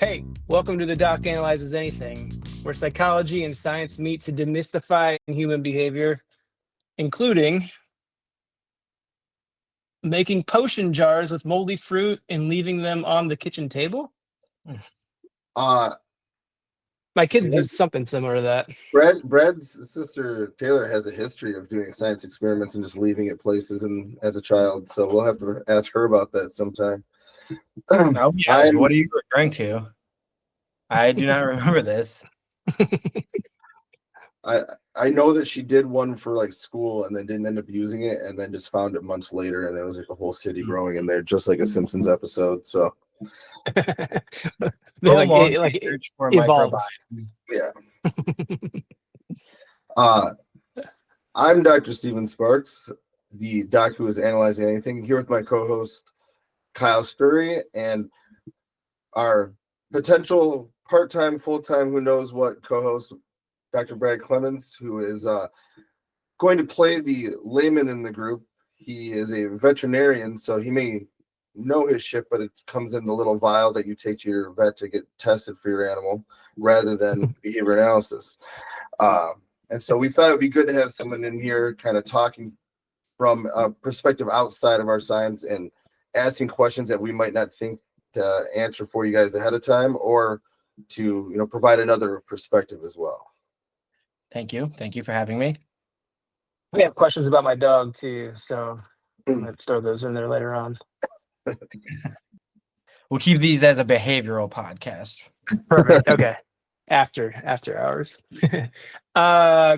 Hey, welcome to The Doc Analyzes Anything, where psychology and science meet to demystify human behavior, including making potion jars with moldy fruit and leaving them on the kitchen table. Uh, My kids do something similar to that. Brad's sister Taylor has a history of doing science experiments and just leaving it places and as a child. So we'll have to ask her about that sometime. Oh, yes. What are you referring to? I do not remember this. I know that she did one for like school and then didn't end up using it and then just found it months later and there was like a whole city growing in there, just like a Simpsons episode. So They like evolves. Yeah. I'm Dr. Steven Sparks, the doc who is analyzing anything, here with my co-host Kyle Sturry and our potential part-time, full-time, who knows what co-host Dr. Brad Clemens, who is going to play the layman in the group. He is a veterinarian, so he may know his shit, but it comes in the little vial that you take to your vet to get tested for your animal rather than behavior analysis. And so we thought it would be good to have someone in here kind of talking from a perspective outside of our science and asking questions that we might not think to answer for you guys ahead of time, or to provide another perspective as well. Thank you for having me. We have questions about my dog too, so I'm gonna throw those in there later on. We'll keep these as a behavioral podcast. Perfect. Okay. After hours.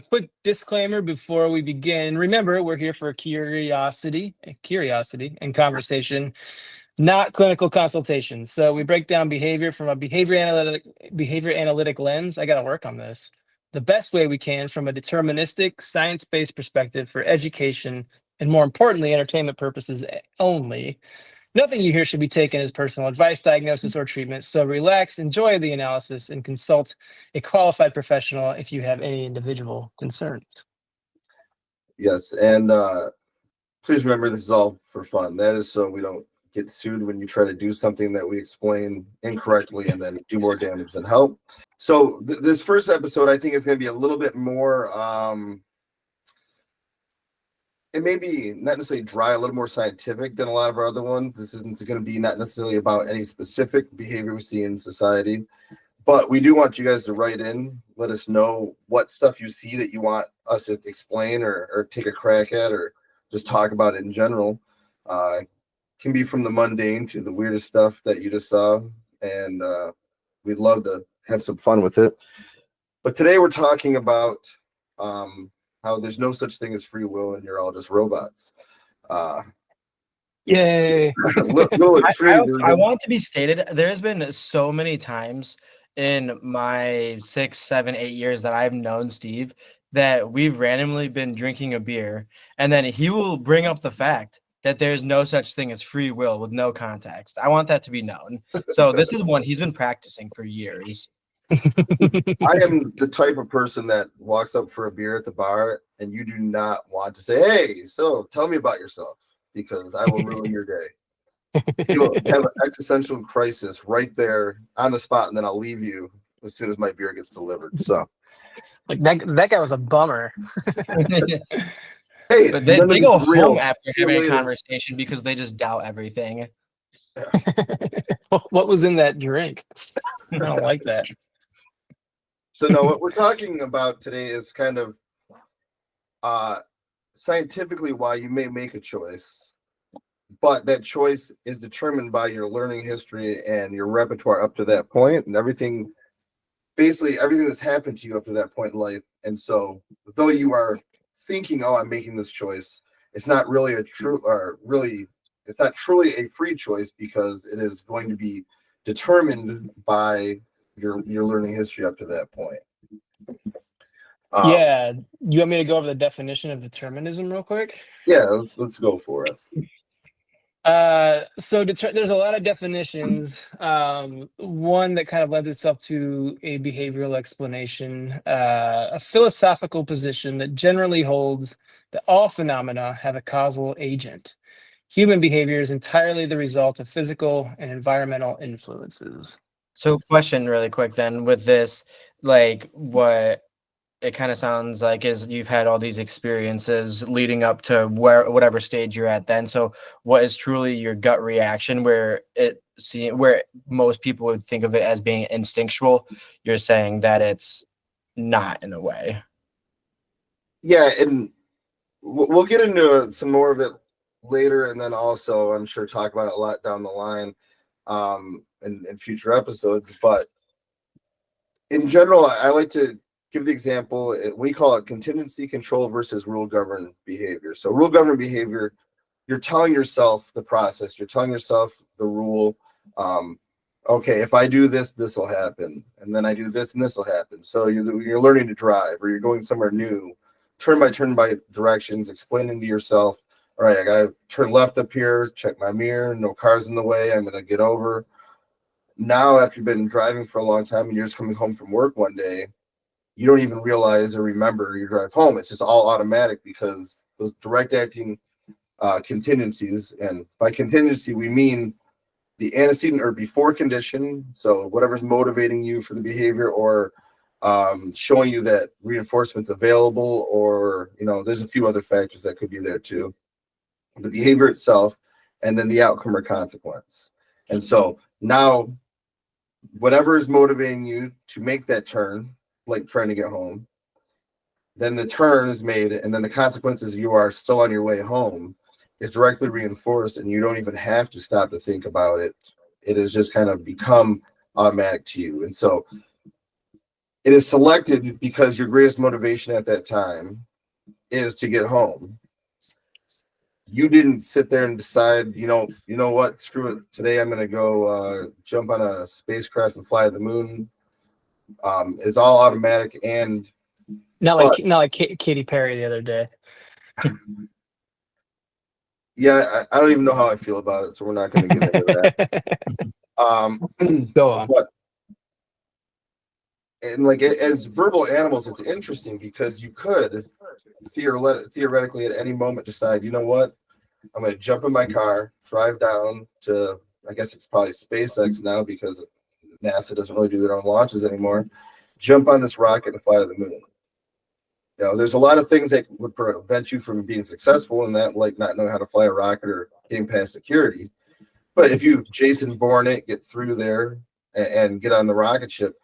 Quick disclaimer before we begin. Remember, we're here for curiosity and conversation, not clinical consultation. So we break down behavior from a behavior analytic lens. I got to work on this. The best way we can from a deterministic, science-based perspective for education and, more importantly, entertainment purposes only. Nothing you hear should be taken as personal advice, diagnosis, or treatment. So relax, enjoy the analysis, and consult a qualified professional if you have any individual concerns. Yes, and please remember this is all for fun. That is so we don't get sued when you try to do something that we explain incorrectly and then do more damage than help. So this first episode, I think, is going to be a little bit more it may be not necessarily dry, a little more scientific than a lot of our other ones. This isn't going to be not necessarily about any specific behavior we see in society, but we do want you guys to write in, let us know what stuff you see that you want us to explain or take a crack at or just talk about it in general. It can be from the mundane to the weirdest stuff that you just saw, and we'd love to have some fun with it. But today we're talking about how there's no such thing as free will and you're all just robots. Yay. I want to be stated, there's been so many times in my 6, 7, 8 years that I've known Steve that we've randomly been drinking a beer and then he will bring up the fact that there's no such thing as free will with no context. I want that to be known. So this is one he's been practicing for years. I am the type of person that walks up for a beer at the bar and you do not want to say, hey, so tell me about yourself, because I will ruin your day. You'll have an existential crisis right there on the spot, and then I'll leave you as soon as my beer gets delivered. So like that guy was a bummer. Hey, but they go home after having a conversation because they just doubt everything. Yeah. What was in that drink? I don't like that. So no, what we're talking about today is kind of scientifically why you may make a choice, but that choice is determined by your learning history and your repertoire up to that point, and basically everything that's happened to you up to that point in life. And so though you are thinking, oh, I'm making this choice, it's not really it's not truly a free choice, because it is going to be determined by your learning history up to that point. Yeah, you want me to go over the definition of determinism real quick? Yeah, let's go for it. So there's a lot of definitions. One that kind of lends itself to a behavioral explanation, a philosophical position that generally holds that all phenomena have a causal agent. Human behavior is entirely the result of physical and environmental influences. So question really quick then with this, like what it kind of sounds like is you've had all these experiences leading up to whatever stage you're at then. So what is truly your gut reaction where most people would think of it as being instinctual? You're saying that it's not in a way. Yeah, and we'll get into some more of it later, and then also I'm sure talk about it a lot down the line in future episodes. But in general, I like to give the example. We call it contingency control versus rule governed behavior. So rule governed behavior, you're telling yourself the process, you're telling yourself the rule. Okay, if I do this, this will happen, and then I do this, and this will happen. So you're learning to drive, or you're going somewhere new, turn by directions, explaining to yourself, all right, I gotta turn left up here, check my mirror, no cars in the way, I'm gonna get over. Now, after you've been driving for a long time and you're just coming home from work one day, you don't even realize or remember your drive home. It's just all automatic because those direct acting contingencies, and by contingency we mean the antecedent or before condition, so whatever's motivating you for the behavior, or showing you that reinforcement's available, or there's a few other factors that could be there too. The behavior itself, and then the outcome or consequence. And so now, whatever is motivating you to make that turn, like trying to get home, then the turn is made, and then the consequences, you are still on your way home, is directly reinforced, and you don't even have to stop to think about it. It has just kind of become automatic to you. And so it is selected because your greatest motivation at that time is to get home. You didn't sit there and decide, you know what, screw it, today I'm going to go jump on a spacecraft and fly to the moon. It's all automatic. And not like Katy Perry the other day. Yeah, I don't even know how I feel about it, so we're not going to get into that. Go on. But and like as verbal animals, it's interesting because you could theoretically at any moment decide, you know what, I'm going to jump in my car, drive down to, I guess it's probably SpaceX now because NASA doesn't really do their own launches anymore, jump on this rocket and fly to the moon. There's a lot of things that would prevent you from being successful in that, like not knowing how to fly a rocket or getting past security. But if you Jason Bourne it, get through there and get on the rocket ship,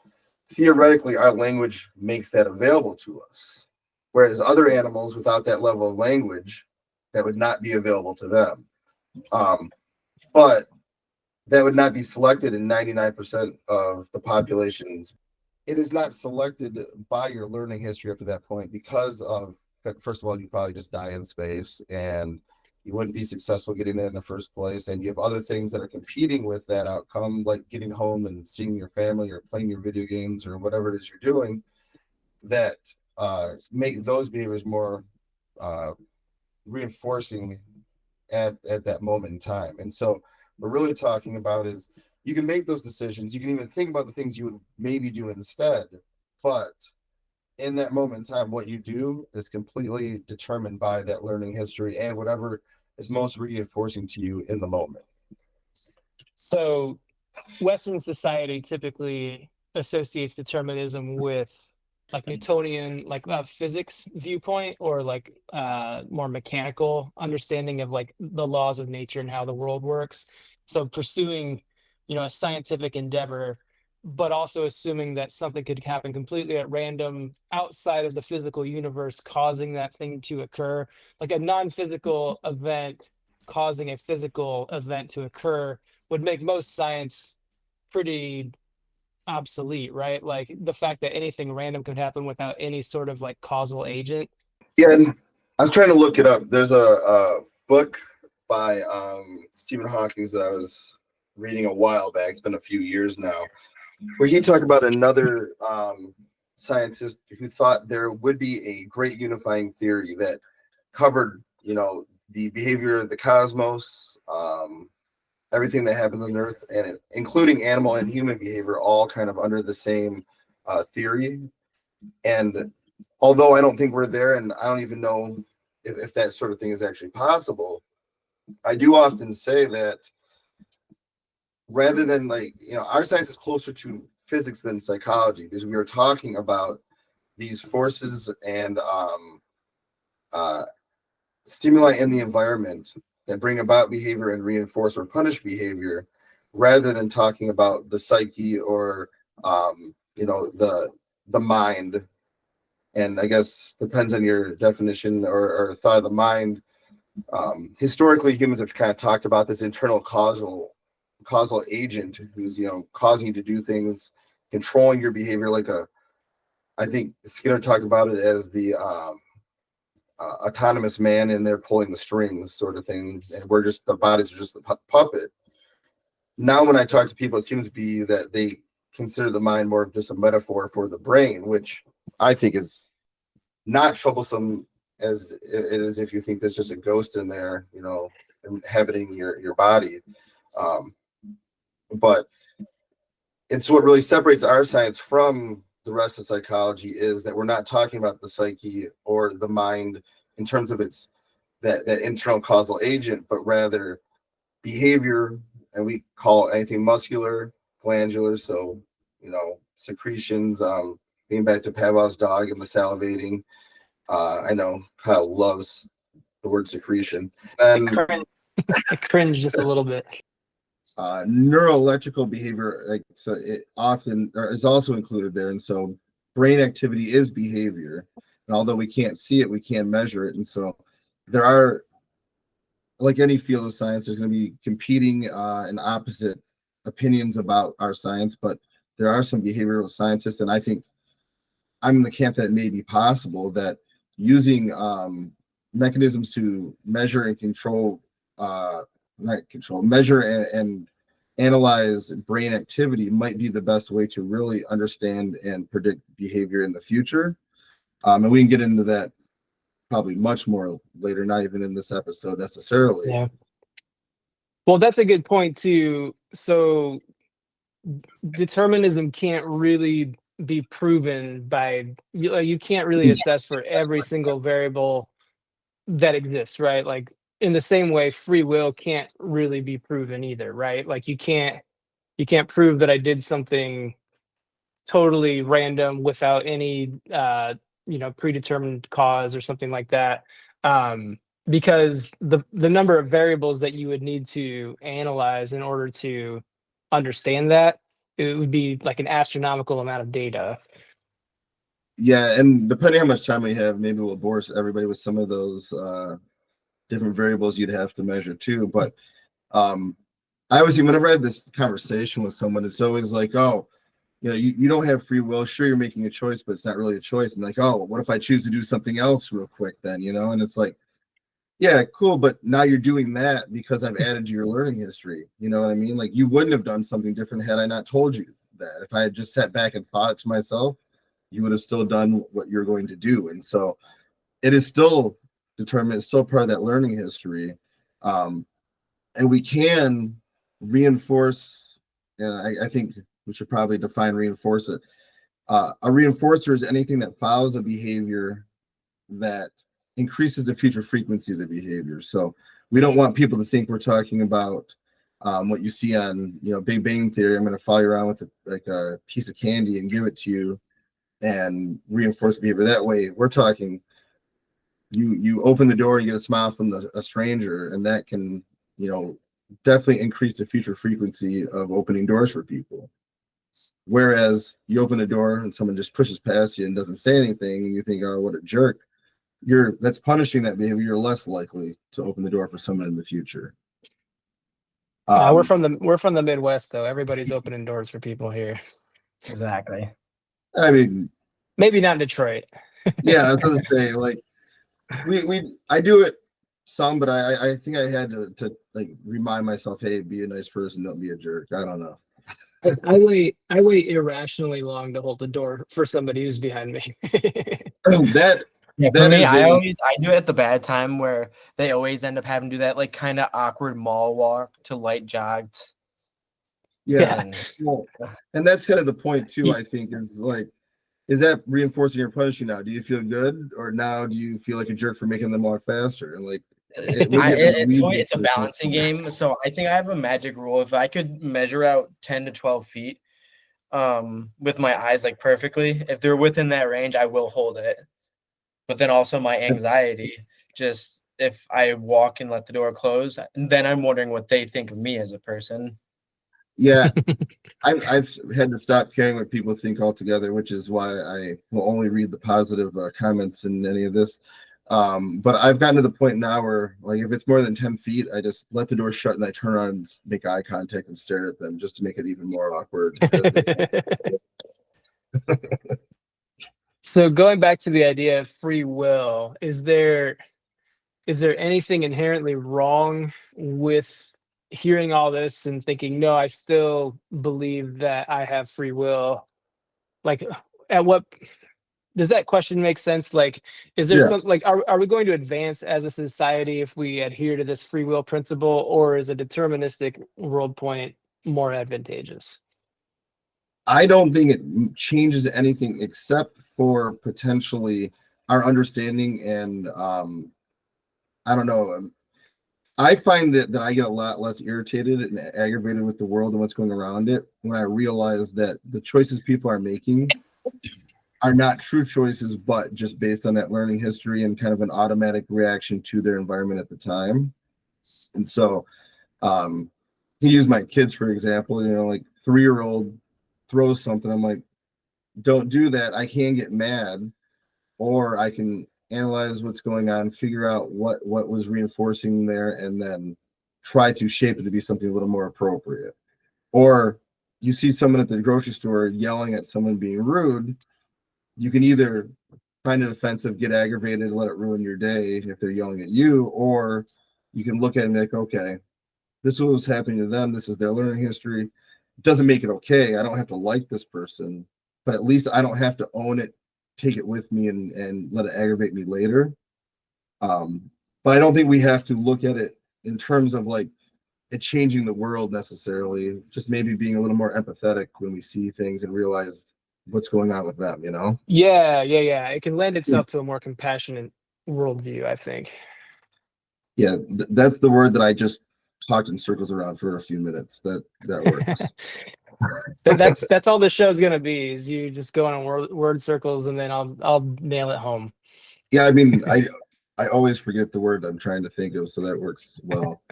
theoretically our language makes that available to us. Whereas other animals without that level of language, that would not be available to them. But that would not be selected in 99% of the populations. It is not selected by your learning history up to that point because of, first of all, you probably just die in space and you wouldn't be successful getting there in the first place. And you have other things that are competing with that outcome, like getting home and seeing your family or playing your video games or whatever it is you're doing, that make those behaviors more reinforcing at that moment in time. And so we're really talking about is you can make those decisions. You can even think about the things you would maybe do instead. But in that moment in time, what you do is completely determined by that learning history and whatever is most reinforcing to you in the moment. So Western society typically associates determinism with like Newtonian, like physics viewpoint, or like more mechanical understanding of like the laws of nature and how the world works. So pursuing, a scientific endeavor, but also assuming that something could happen completely at random outside of the physical universe, causing that thing to occur, like a non-physical event causing a physical event to occur would make most science pretty obsolete, right? Like the fact that anything random could happen without any sort of like causal agent. Yeah, and I was trying to look it up. There's a book by Stephen Hawking that I was reading a while back. It's been a few years now, where he talked about another scientist who thought there would be a great unifying theory that covered, the behavior of the cosmos, everything that happens on Earth, and including animal and human behavior, all kind of under the same theory. And although I don't think we're there, and I don't even know if that sort of thing is actually possible, I do often say that rather than like, our science is closer to physics than psychology, because we are talking about these forces and stimuli in the environment that bring about behavior and reinforce or punish behavior, rather than talking about the psyche or the mind. And I guess depends on your definition or thought of the mind. Historically, humans have kind of talked about this internal causal agent who's causing you to do things, controlling your behavior, like I think Skinner talked about it as the autonomous man, and they're pulling the strings sort of thing, and the bodies are just the puppet. Now when I talk to people, it seems to be that they consider the mind more of just a metaphor for the brain, which I think is not troublesome as it is if you think there's just a ghost in there, inhabiting your body. But it's what really separates our science from the rest of psychology, is that we're not talking about the psyche or the mind in terms of its that internal causal agent, but rather behavior, and we call anything muscular, glandular, so secretions, being back to Pavlov's dog and the salivating. I know Kyle loves the word secretion. And I cringe just a little bit. Neuroelectrical behavior, like, so it often is also included there. And so brain activity is behavior. And although we can't see it, we can measure it. And so there are, like any field of science, there's going to be competing and opposite opinions about our science, but there are some behavioral scientists, and I think I'm in the camp that it may be possible that using mechanisms to measure and measure and analyze brain activity might be the best way to really understand and predict behavior in the future. And we can get into that probably much more later, not even in this episode necessarily. Yeah. Well, that's a good point too. So determinism can't really be proven by, you can't really assess for every single variable that exists, right? Like in the same way, free will can't really be proven either, right? Like you can't prove that I did something totally random without any predetermined cause or something like that, because the number of variables that you would need to analyze in order to understand that, it would be like an astronomical amount of data. Yeah, and depending how much time we have, maybe we'll bore everybody with some of those different variables you'd have to measure too. But I always think whenever I have this conversation with someone, it's always like, oh, you don't have free will. Sure, you're making a choice, but it's not really a choice. And like, oh, what if I choose to do something else real quick then, And it's like, yeah, cool, but now you're doing that because I've added to your learning history. You know what I mean? Like, you wouldn't have done something different had I not told you that. If I had just sat back and thought it to myself, you would have still done what you're going to do. And so it is still determined, it's still part of that learning history. And we can reinforce, and I think we should probably define reinforce it. A reinforcer is anything that follows a behavior that increases the future frequency of the behavior. So we don't want people to think we're talking about what you see on Big Bang Theory. I'm going to follow you around with a piece of candy and give it to you and reinforce behavior that way. We're talking you open the door and you get a smile from a stranger, and that can definitely increase the future frequency of opening doors for people. Whereas you open a door and someone just pushes past you and doesn't say anything, and you think, oh, what a jerk, that's punishing that behavior. You're less likely to open the door for someone in the future. We're from the Midwest, though. Everybody's opening doors for people here. Exactly. I mean, maybe not in Detroit. Yeah, I was gonna say, like, I do it some, but I think I had to like remind myself, hey, be a nice person, don't be a jerk. I don't know. I wait irrationally long to hold the door for somebody who's behind me. For me, I do it at the bad time where they always end up having to do that like kind of awkward mall walk to light jogged. Yeah. And that's kind of the point too, I think, is that reinforcing or punishing now? Do you feel good, or now do you feel like a jerk for making them walk faster? And like, It's a balancing game. So I think I have a magic rule. If I could measure out 10 to 12 feet with my eyes like perfectly, if they're within that range, I will hold it. But then also my anxiety, just if I walk and let the door close, then I'm wondering what they think of me as a person. Yeah, I've had to stop caring what people think altogether, which is why I will only read the positive comments in any of this. But I've gotten to the point now where, like, if it's more than 10 feet, I just let the door shut and I turn around and make eye contact and stare at them just to make it even more awkward. So going back to the idea of free will, is there anything inherently wrong with hearing all this and thinking, no, I still believe that I have free will? Like, at what does that question make sense? Like, is there some, like, are we going to advance as a society if we adhere to this free will principle, or is a deterministic world point more advantageous? I don't think it changes anything except for potentially our understanding and I don't know. I find that I get a lot less irritated and aggravated with the world and what's going around it when I realize that the choices people are making are not true choices, but just based on that learning history and kind of an automatic reaction to their environment at the time. And so, he used my kids for example. You know, like 3-year-old throws something, I'm like, don't do that. I can get mad, or I can analyze what's going on, figure out what was reinforcing there, and then try to shape it to be something a little more appropriate. Or you see someone at the grocery store yelling at someone being rude, you can either find it offensive, get aggravated, let it ruin your day if they're yelling at you, or you can look at it and be like, okay, this is what's happening to them, this is their learning history. It doesn't make it okay. I don't have to like this person, but at least I don't have to own it, take it with me, and let it aggravate me later. But I don't think we have to look at it in terms of like it changing the world necessarily, just maybe being a little more empathetic when we see things and realize what's going on with them, you know? Yeah. It can lend itself to a more compassionate worldview, I think. Yeah, that's the word that I just talked in circles around for a few minutes. That works. That's all the show's gonna be, is you just going on word circles, and then I'll nail it home. Yeah, I mean, I always forget the word I'm trying to think of, so that works well.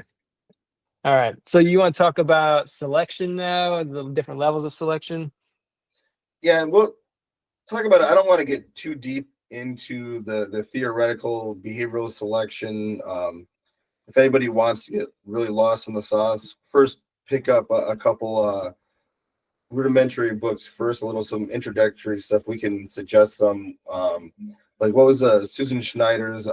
All right. So you want to talk about selection now, the different levels of selection? Yeah, and we'll talk about it. I don't want to get too deep into the theoretical behavioral selection. If anybody wants to get really lost in the sauce, first pick up a couple rudimentary books first, some introductory stuff. We can suggest some, like what was Susan Schneider's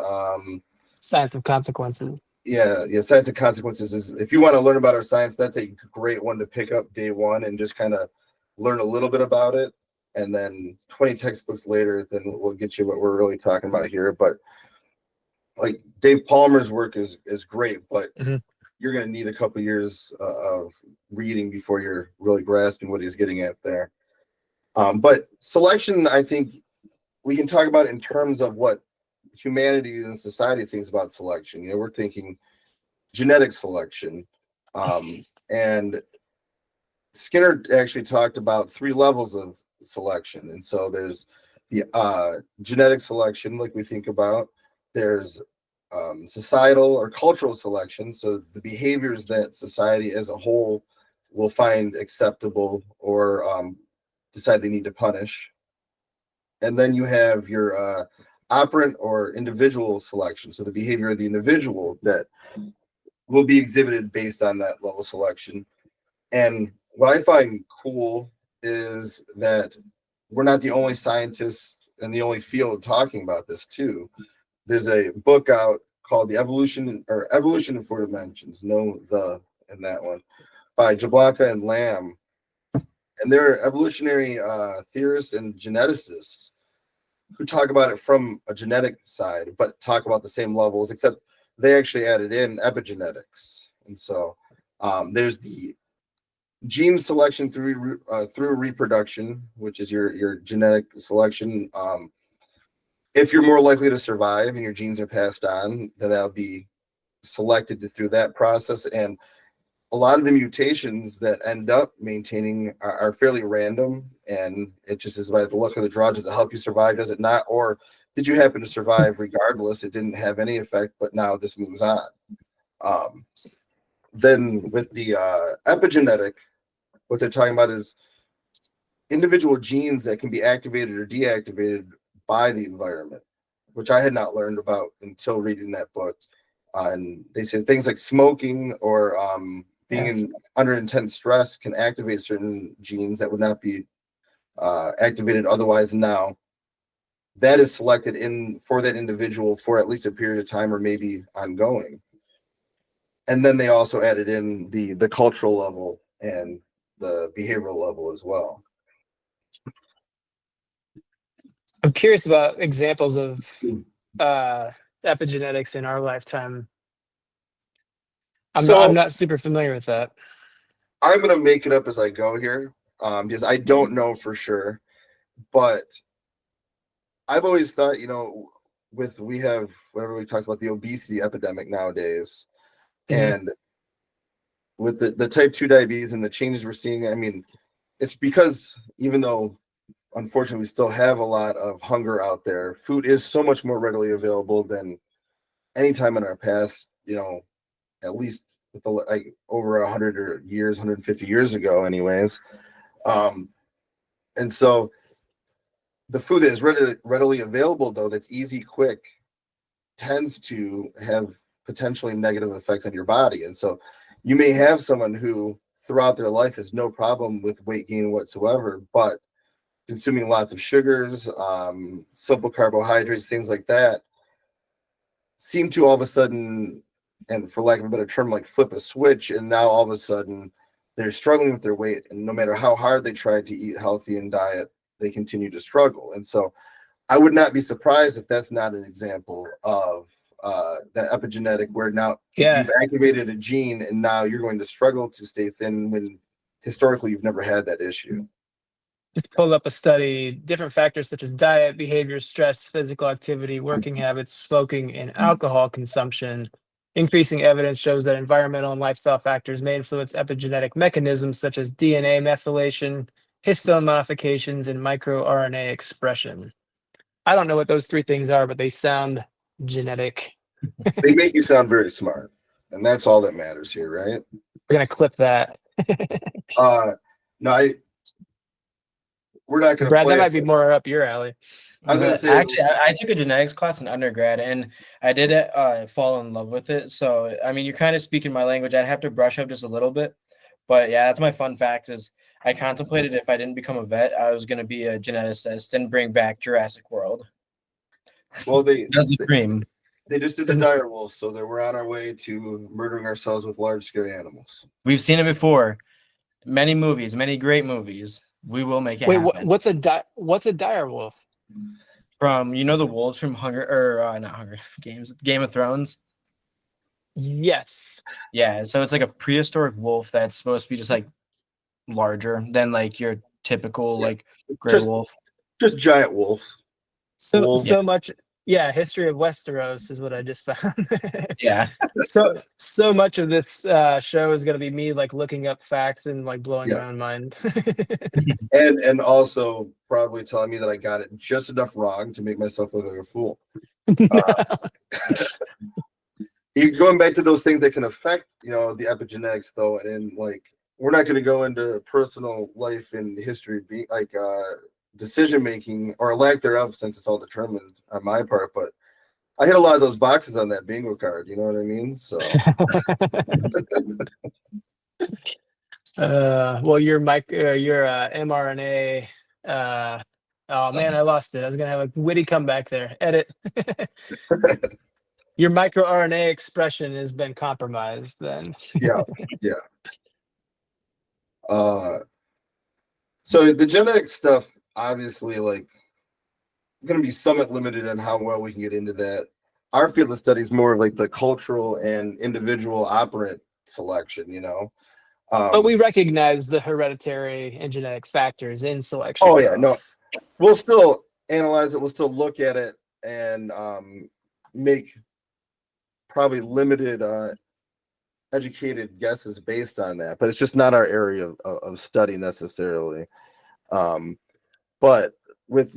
Science of Consequences. Yeah, Science of Consequences is, if you want to learn about our science, that's a great one to pick up day one and just kind of learn a little bit about it. And then 20 textbooks later, then we'll get you what we're really talking about here. But like Dave Palmer's work is great, but you're going to need a couple years of reading before you're really grasping what he's getting at there. But selection, I think we can talk about in terms of what humanity and society thinks about selection. You know, we're thinking genetic selection. And Skinner actually talked about 3 levels of selection. And so there's the genetic selection, like we think about. There's societal or cultural selection, so the behaviors that society as a whole will find acceptable or decide they need to punish. And then you have your operant or individual selection, so the behavior of the individual that will be exhibited based on that level of selection. And what I find cool is that we're not the only scientists in the only field talking about this too. There's a book out called The Evolution in 4 Dimensions, in that one, by Jablonka and Lamb. And they're evolutionary theorists and geneticists who talk about it from a genetic side, but talk about the same levels, except they actually added in epigenetics. And so there's the gene selection through reproduction, which is your genetic selection. If you're more likely to survive and your genes are passed on, then that'll be selected through that process, and a lot of the mutations that end up maintaining are fairly random, and it just is by the luck of the draw. Does it help you survive? Does it not? Or did you happen to survive regardless? It didn't have any effect, but now this moves on. Then with the epigenetic, what they're talking about is individual genes that can be activated or deactivated by the environment, which I had not learned about until reading that book. And they say things like smoking or being under intense stress can activate certain genes that would not be activated otherwise. Now, that is selected in for that individual for at least a period of time or maybe ongoing. And then they also added in the cultural level and the behavioral level as well. I'm curious about examples of epigenetics in our lifetime. I'm not super familiar with that. I'm going to make it up as I go here, because I don't know for sure. But I've always thought, we have whenever we talk about the obesity epidemic nowadays, and with the type 2 diabetes and the changes we're seeing, I mean, it's because even though unfortunately we still have a lot of hunger out there, food is so much more readily available than any time in our past, at least with over 100 years, 150 years ago anyways. And so the food that is readily available, though, that's easy, quick, tends to have potentially negative effects on your body. And so you may have someone who throughout their life has no problem with weight gain whatsoever, but consuming lots of sugars, simple carbohydrates, things like that, seem to all of a sudden, and for lack of a better term, like flip a switch, and now all of a sudden they're struggling with their weight, and no matter how hard they try to eat healthy and diet, they continue to struggle. And so I would not be surprised if that's not an example of that epigenetic, where now you've activated a gene and now you're going to struggle to stay thin when historically you've never had that issue. Just pulled up a study, different factors such as diet, behavior, stress, physical activity, working habits, smoking, and alcohol consumption. Increasing evidence shows that environmental and lifestyle factors may influence epigenetic mechanisms such as DNA methylation, histone modifications, and microRNA expression. I don't know what those three things are, but they sound genetic. They make you sound very smart, and that's all that matters here, right? We're gonna clip that. No, we're not going to. Brad, that might be more up your alley. I was going to say, actually, I took a genetics class in undergrad, and I did fall in love with it. So, I mean, you're kind of speaking my language. I'd have to brush up just a little bit, but yeah, that's my fun fact. Is I contemplated if I didn't become a vet, I was going to be a geneticist and bring back Jurassic World. Well, that's a dream. They just did the dire wolves, so that we're on our way to murdering ourselves with large, scary animals. We've seen it before. Many movies, many great movies. We will make it happen. What's a dire wolf? From the wolves from not Hunger Games, Game of Thrones. Yes. Yeah, so it's like a prehistoric wolf that's supposed to be just like larger than like your typical like gray wolf. Just giant wolves. So much. Yeah, history of Westeros is what I just found. Yeah. So much of this show is going to be me like looking up facts and like blowing my own mind. and also probably telling me that I got it just enough wrong to make myself look like a fool. You're going back to those things that can affect, the epigenetics, though, and like we're not going to go into personal life and history, being like decision making or lack thereof, since it's all determined on my part. But I hit a lot of those boxes on that bingo card. You know what I mean? So, well, your mRNA. Oh man, I lost it. I was gonna have a witty comeback there. Edit. Your microRNA expression has been compromised. Then. Yeah. So the genetic stuff, obviously, like, going to be somewhat limited on how well we can get into that. Our field of study is more of like the cultural and individual operant selection, but we recognize the hereditary and genetic factors in selection. Oh yeah, no, we'll still analyze it. We'll still look at it and make probably limited educated guesses based on that, but it's just not our area of study necessarily. But with,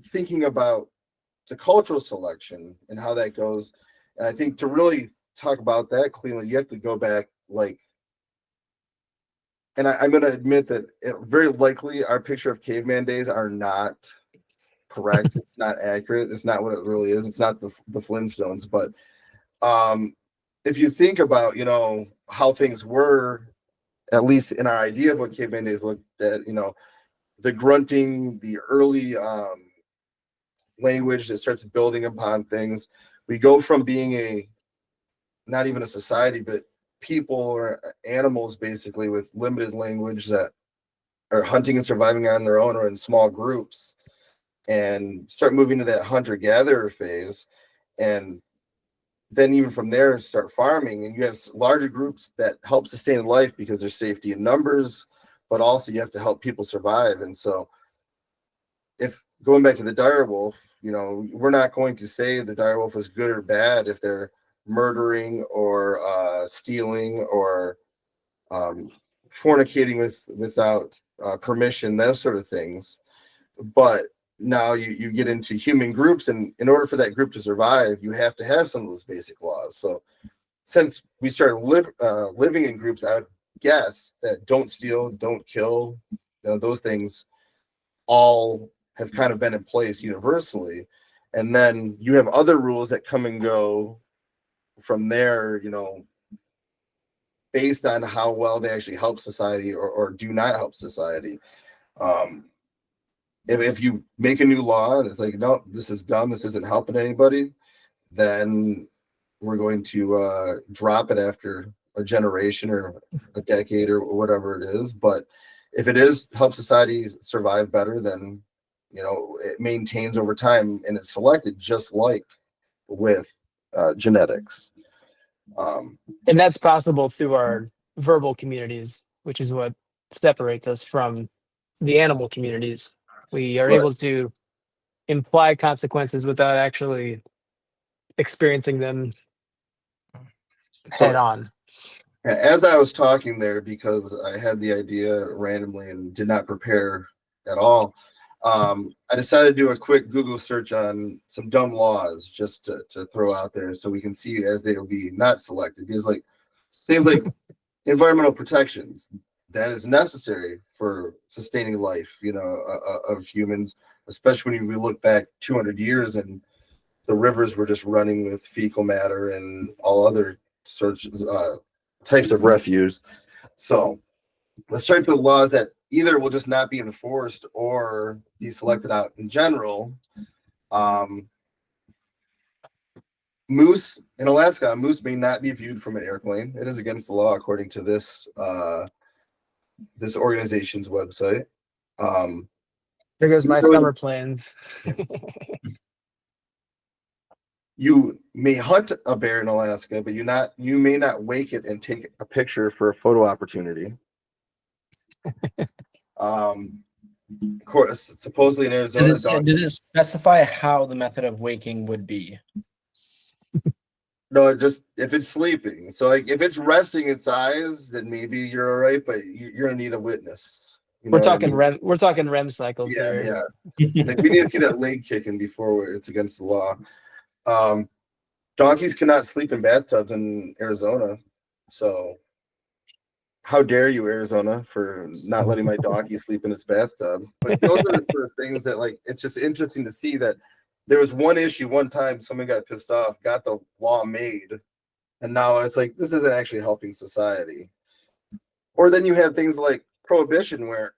thinking about the cultural selection and how that goes, and I think to really talk about that cleanly, you have to go back, and I'm going to admit that very likely our picture of caveman days are not correct. It's not accurate. It's not what it really is. It's not the Flintstones. But if you think about, how things were, at least in our idea of what caveman days looked at, the grunting, the early language that starts building upon things. We go from being not even a society, but people or animals basically with limited language that are hunting and surviving on their own or in small groups, and start moving to that hunter-gatherer phase. And then even from there start farming, and you have larger groups that help sustain life because there's safety in numbers, but also you have to help people survive. And so if going back to the dire wolf, we're not going to say the dire wolf is good or bad if they're murdering or stealing or fornicating without permission, those sort of things. But now you get into human groups, and in order for that group to survive, you have to have some of those basic laws. So since we started living in groups, I would guess that don't steal, don't kill, those things all have kind of been in place universally. And then you have other rules that come and go from there, based on how well they actually help society or do not help society. If you make a new law and it's like, no, this is dumb, this isn't helping anybody, then we're going to drop it after a generation or a decade or whatever it is. But if it is help society survive better, then it maintains over time, and it's selected just like with genetics. And that's possible through our verbal communities, which is what separates us from the animal communities. We are Right. able to imply consequences without actually experiencing them head on. As I was talking there, because I had the idea randomly and did not prepare at all, I decided to do a quick Google search on some dumb laws just to throw out there so we can see as they will be not selected. Because things like environmental protections, that is necessary for sustaining life, of humans, especially when we look back 200 years and the rivers were just running with fecal matter and all other types of refuse. So let's try to put laws that either will just not be enforced or be selected out in general. Moose in Alaska, moose may not be viewed from an airplane. It is against the law according to this this organization's website. There goes my summer plans. You may hunt a bear in Alaska, but you may not wake it and take a picture for a photo opportunity. Of course, supposedly in Arizona, does it specify how the method of waking would be? No, just if it's sleeping. So if it's resting its eyes, then maybe you're all right, but you're gonna need a witness. We're talking we're talking REM cycles Yeah, here. yeah. We need to see that leg kicking before it's against the law. Donkeys cannot sleep in bathtubs in Arizona. So how dare you, Arizona, for not letting my donkey sleep in its bathtub? But those are the sort of things that it's just interesting to see that there was one issue, one time someone got pissed off, got the law made, and now it's like, this isn't actually helping society. Or then you have things like prohibition, where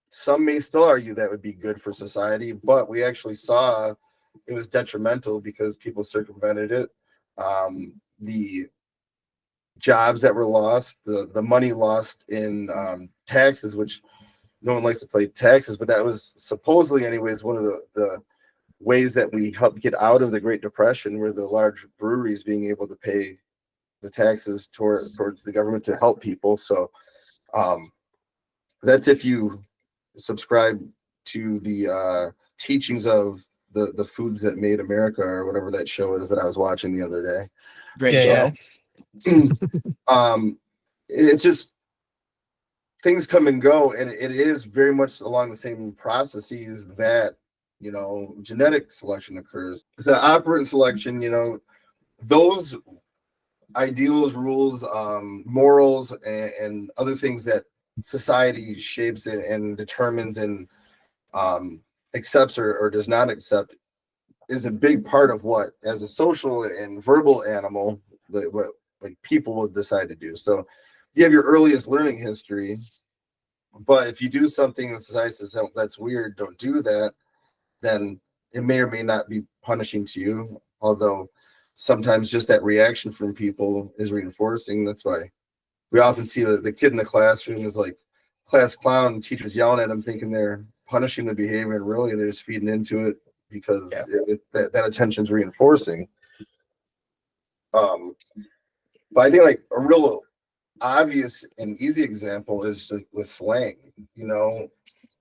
some may still argue that would be good for society, but we actually saw it was detrimental because people circumvented it. The jobs that were lost, the money lost in taxes, which no one likes to pay taxes, but that was supposedly anyways one of the ways that we helped get out of the Great Depression, were the large breweries being able to pay the taxes towards the government to help people. So that's if you subscribe to the teachings of the foods that made America, or whatever that show is that I was watching the other day. Great Yeah, show. It's just things come and go, and it is very much along the same processes that, you know, genetic selection occurs. It's an operant selection, you know, those ideals, rules, morals, and other things that society shapes and determines and accepts or does not accept is a big part of what, as a social and verbal animal, what like people will decide to do. So you have your earliest learning history, but if you do something that society says, oh, that's weird, don't do that, then it may or may not be punishing to you. Although sometimes just that reaction from people is reinforcing. That's why we often see the kid in the classroom is like class clown, teachers yelling at him thinking they're punishing the behavior, and really they're just feeding into it because that attention is reinforcing. But I think like a real obvious and easy example is with slang. You know,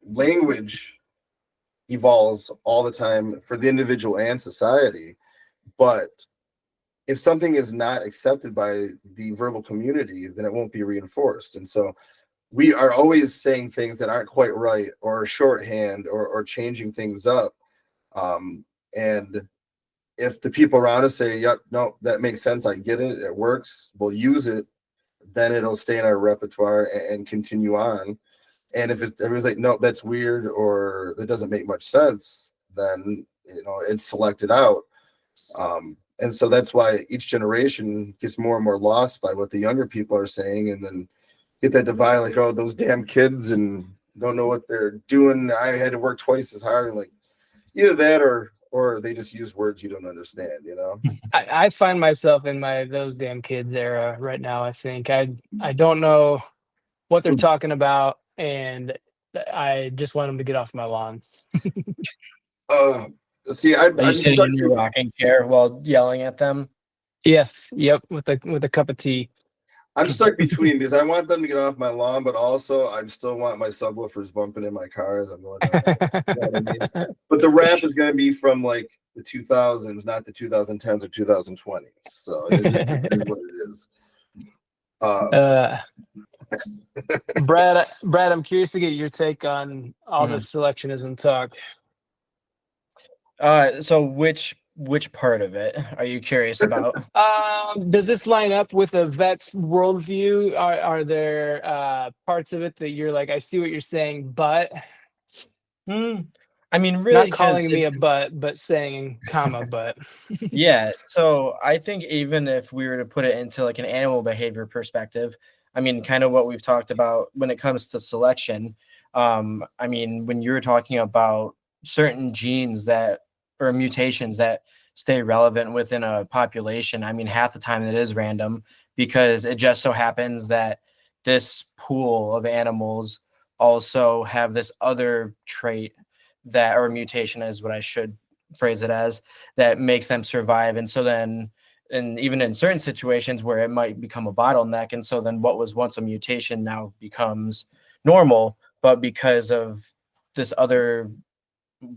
language evolves all the time for the individual and society, but if something is not accepted by the verbal community, then it won't be reinforced. And so we are always saying things that aren't quite right, or shorthand, or changing things up. And if the people around us say, yep, no, that makes sense, I get it, it works, we'll use it, then it'll stay in our repertoire and continue on. And if everyone's like, no, that's weird, or that doesn't make much sense, then, you know, it's selected out. And so that's why each generation gets more and more lost by what the younger people are saying, and then get that divide, like, oh, those damn kids and don't know what they're doing. I had to work twice as hard. Like, either that or they just use words you don't understand, you know? I find myself in my those damn kids era right now. I think I don't know what they're talking about, and I just want them to get off my lawn. See, Are you I'm sitting stuck. in your rocking chair while yelling at them? Yes, yep, with a cup of tea. I'm stuck between, because I want them to get off my lawn, but also I still want my subwoofers bumping in my car as I'm going down there. You know what I mean? But the rap is going to be from like the 2000s, not the 2010s or 2020s. So it is what it is. Brad, I'm curious to get your take on all this selectionism talk. So which part of it are you curious about? Does this line up with a vet's worldview? Are there parts of it that you're like, I see what you're saying, but I mean, really, not calling me a but saying comma but. Yeah. So I think even if we were to put it into like an animal behavior perspective, I mean, kind of what we've talked about when it comes to selection. I mean, when you're talking about certain genes that or mutations that stay relevant within a population, I mean, half the time it is random because it just so happens that this pool of animals also have this other trait that, or mutation is what I should phrase it as, that makes them survive. And so then, and even in certain situations where it might become a bottleneck, and so then what was once a mutation now becomes normal, but because of this other,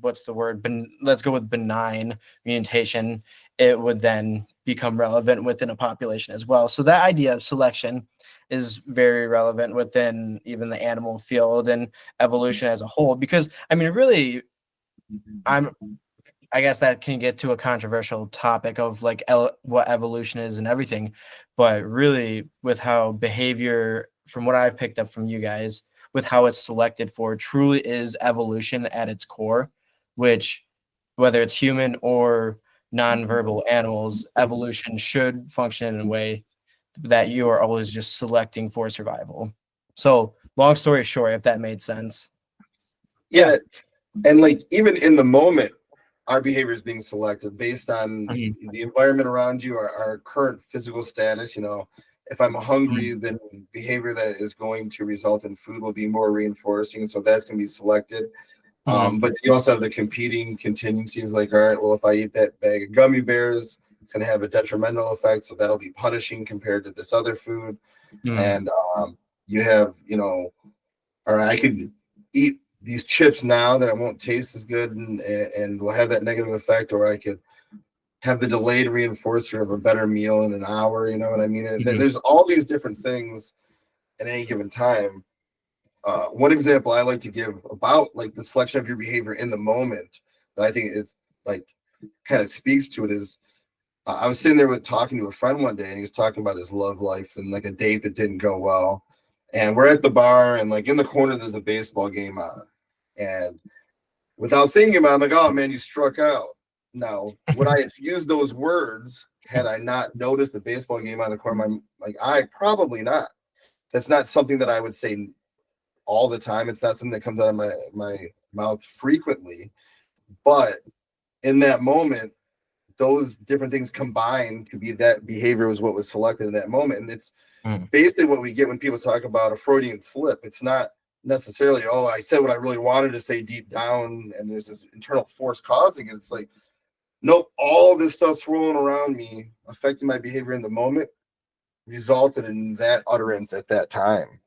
what's the word, let's go with benign mutation, it would then become relevant within a population as well. So that idea of selection is very relevant within even the animal field and evolution as a whole, because I mean, really, I guess that can get to a controversial topic of like what evolution is and everything, but really with how behavior, from what I've picked up from you guys, with how it's selected for, truly is evolution at its core, which whether it's human or nonverbal animals, evolution should function in a way that you are always just selecting for survival. So long story short, if that made sense. Yeah. And like, even in the moment, our behavior is being selected based on the environment around you, our current physical status. You know, if I'm hungry, then behavior that is going to result in food will be more reinforcing. So that's going to be selected. But you also have the competing contingencies, like, all right, well, if I eat that bag of gummy bears, it's going to have a detrimental effect. So that'll be punishing compared to this other food. And you have, you know, or I could eat these chips now that it won't taste as good and will have that negative effect, or I could have the delayed reinforcer of a better meal in an hour. You know what I mean? There's all these different things at any given time. One example I like to give about like the selection of your behavior in the moment that I think it's like kind of speaks to it is I was sitting there talking to a friend one day, and he was talking about his love life and like a date that didn't go well. And we're at the bar, and like in the corner, there's a baseball game on. And without thinking about it, I'm like, oh man, you struck out. Now, would I have used those words had I not noticed the baseball game on the corner? I probably not. That's not something that I would say all the time. It's not something that comes out of my mouth frequently. But in that moment, those different things combined to be that behavior was what was selected in that moment. And it's basically what we get when people talk about a Freudian slip. It's not necessarily, oh, I said what I really wanted to say deep down, and there's this internal force causing it. It's like, nope, all this stuff swirling around me, affecting my behavior in the moment, resulted in that utterance at that time.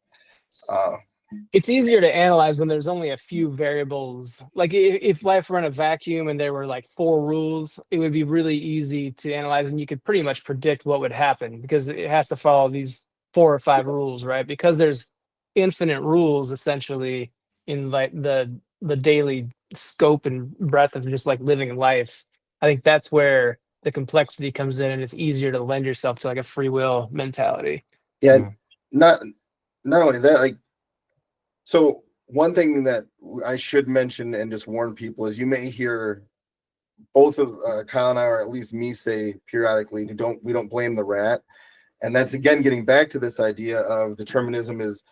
It's easier to analyze when there's only a few variables. Like if life were in a vacuum and there were like 4 rules, it would be really easy to analyze, and you could pretty much predict what would happen because it has to follow these 4 or 5 rules, right? Because there's infinite rules essentially in like the daily scope and breadth of just like living life. I think that's where the complexity comes in, and it's easier to lend yourself to like a free will mentality. Yeah, not only that, like, so one thing that I should mention and just warn people is you may hear both of Kyle and I, or at least me, say periodically, we don't blame the rat. And that's again getting back to this idea of determinism. Is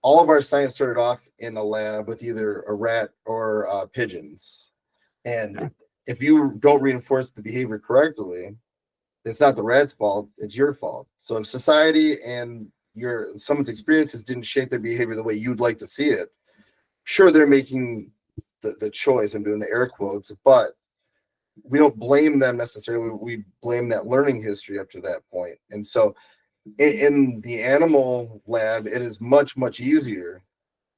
all of our science started off in a lab with either a rat or pigeons. And if you don't reinforce the behavior correctly, it's not the rat's fault, it's your fault. So if society and someone's experiences didn't shape their behavior the way you'd like to see it, sure, they're making the choice. I'm doing the air quotes, but we don't blame them necessarily. We blame that learning history up to that point. And so in the animal lab, it is much, much easier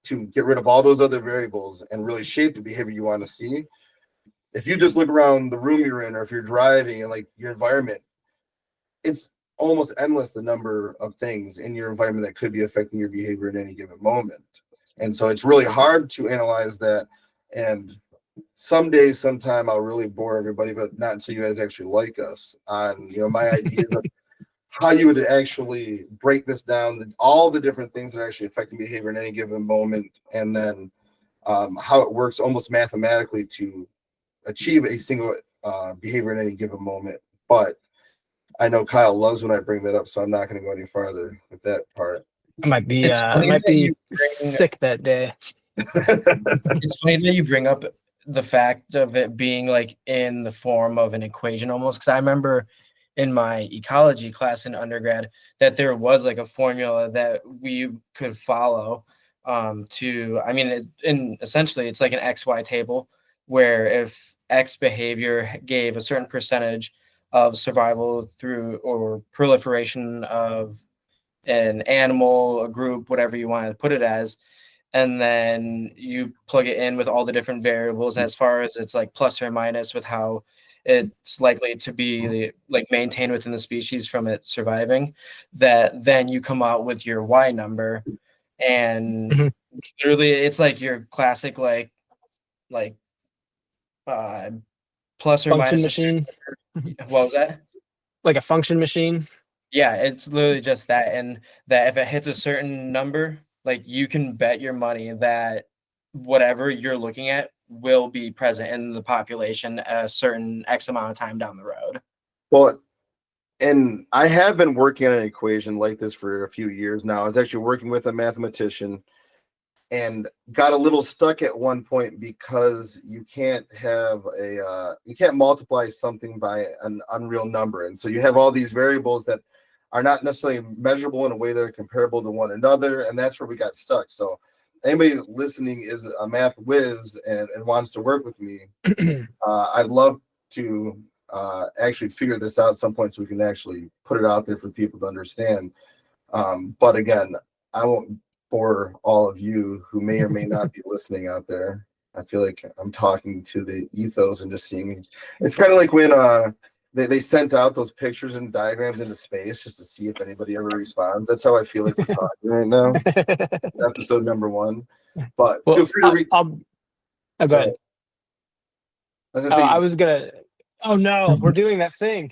to get rid of all those other variables and really shape the behavior you want to see. If you just look around the room you're in, or if you're driving and like your environment, it's almost endless the number of things in your environment that could be affecting your behavior in any given moment. And so it's really hard to analyze that. And someday, sometime, I'll really bore everybody, but not until you guys actually like us on, my ideas of how you would actually break this down, all the different things that are actually affecting behavior in any given moment, and then how it works almost mathematically to achieve a single behavior in any given moment. But I know Kyle loves when I bring that up, so I'm not going to go any farther with that part. I might be sick that day. It's funny that you bring up the fact of it being like in the form of an equation almost, because I remember in my ecology class in undergrad that there was like a formula that we could follow essentially it's like an XY table where if X behavior gave a certain percentage of survival through or proliferation of an animal, a group, whatever you want to put it as, and then you plug it in with all the different variables as far as it's like plus or minus with how it's likely to be like maintained within the species from it surviving, that then you come out with your Y number. And literally it's like your classic like plus or function minus machine. What was that? Like a function machine. Yeah, it's literally just that. And that if it hits a certain number, like you can bet your money that whatever you're looking at will be present in the population a certain X amount of time down the road. Well, and I have been working on an equation like this for a few years now. I was actually working with a mathematician and got a little stuck at one point because you can't multiply something by an unreal number. And so you have all these variables that are not necessarily measurable in a way that are comparable to one another. And that's where we got stuck. So anybody listening is a math whiz and wants to work with me, I'd love to actually figure this out at some point so we can actually put it out there for people to understand. But again, I won't for all of you who may or may not be listening out there. I feel like I'm talking to the ethos and just seeing. It's kind of like when they sent out those pictures and diagrams into space just to see if anybody ever responds. That's how I feel like we're talking right now. Episode number 1. But feel free to read. Go ahead. I was gonna. Oh no, we're doing that thing.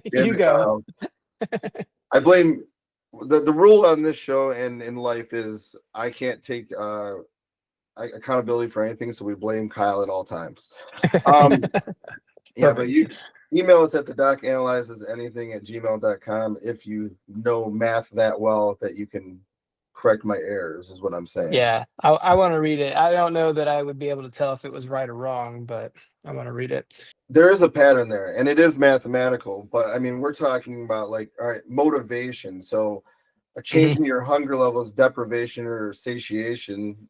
You go. I blame the rule on this show and in life is I can't take accountability for anything, so we blame Kyle at all times. Yeah, but you email us at thedocanalyzesanything@gmail.com if you know math that well that you can correct my errors, is what I'm saying. Yeah, I want to read it. I don't know that I would be able to tell if it was right or wrong, but I want to read it. There is a pattern there, and it is mathematical, but I mean, we're talking about like, all right, motivation. So a change in your hunger levels, deprivation or satiation,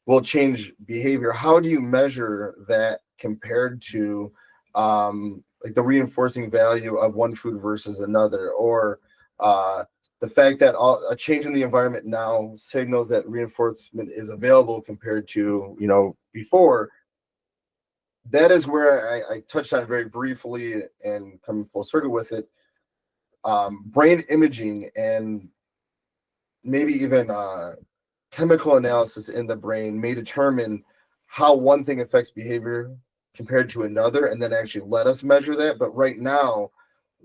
will change behavior. How do you measure that compared to like the reinforcing value of one food versus another, or the fact that a change in the environment now signals that reinforcement is available compared to, before? That is where I touched on very briefly and coming full circle with it. Brain imaging and maybe even chemical analysis in the brain may determine how one thing affects behavior compared to another, and then actually let us measure that. But right now,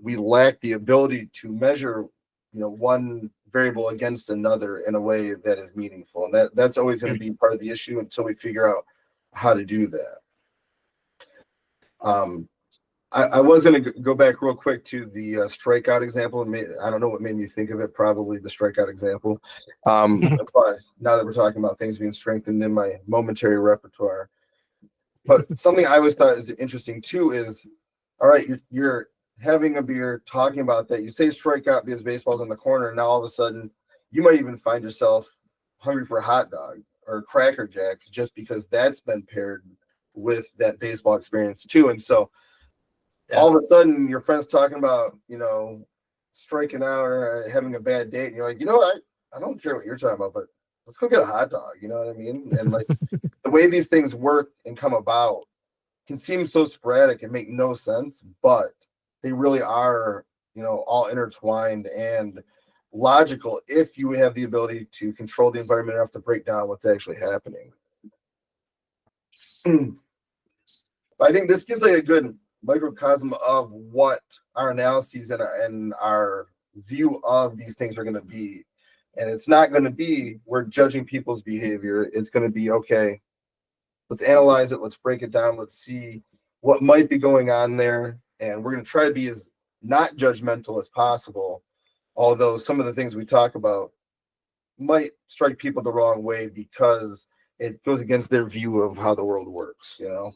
we lack the ability to measure, one variable against another in a way that is meaningful. And that's always going to be part of the issue until we figure out how to do that. I was going to go back real quick to the strikeout example. I don't know what made me think of it, probably the strikeout example. But now that we're talking about things being strengthened in my momentary repertoire. But something I always thought is interesting too is, all right, you're having a beer, talking about that. You say strikeout because baseball's in the corner, and now all of a sudden you might even find yourself hungry for a hot dog or Cracker Jacks just because that's been paired with that baseball experience too. And so all of a sudden your friend's talking about, striking out or having a bad date, and you're like, I don't care what you're talking about, but let's go get a hot dog. You know what I mean? And like the way these things work and come about can seem so sporadic and make no sense, but they really are, all intertwined and logical if you have the ability to control the environment enough to break down what's actually happening. I think this gives like a good microcosm of what our analyses and our view of these things are going to be. And it's not going to be we're judging people's behavior. It's going to be, okay, let's analyze it. Let's break it down. Let's see what might be going on there. And we're going to try to be as not judgmental as possible. Although some of the things we talk about might strike people the wrong way because it goes against their view of how the world works, We're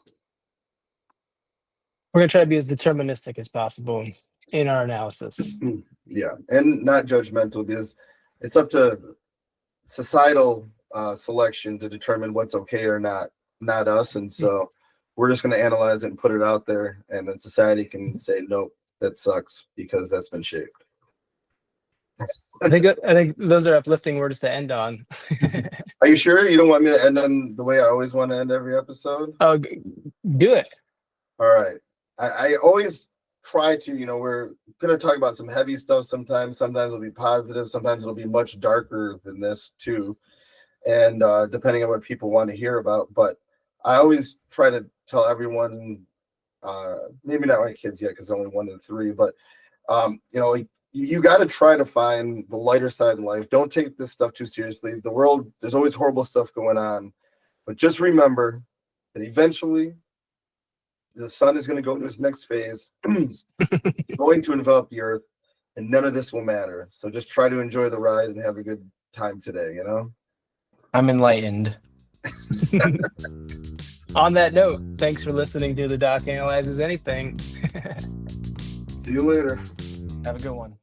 going to try to be as deterministic as possible in our analysis. Yeah, and not judgmental, because it's up to societal selection to determine what's okay or not us. And so we're just going to analyze it and put it out there, and then society can say, nope, that sucks because that's been shaped. I think those are uplifting words to end on. Are you sure you don't want me to end on the way I always want to end every episode? Oh, do it. All right. I always try to, we're going to talk about some heavy stuff sometimes. Sometimes it'll be positive. Sometimes it'll be much darker than this too. And depending on what people want to hear about. But I always try to tell everyone, maybe not my kids yet because they're only 1 and 3, but, you got to try to find the lighter side in life. Don't take this stuff too seriously. The world, there's always horrible stuff going on. But just remember that eventually the sun is going to go into its next phase, going to envelop the earth, and none of this will matter. So just try to enjoy the ride and have a good time today, I'm enlightened. On that note, thanks for listening to The Doc Analyzes Anything. See you later. Have a good one.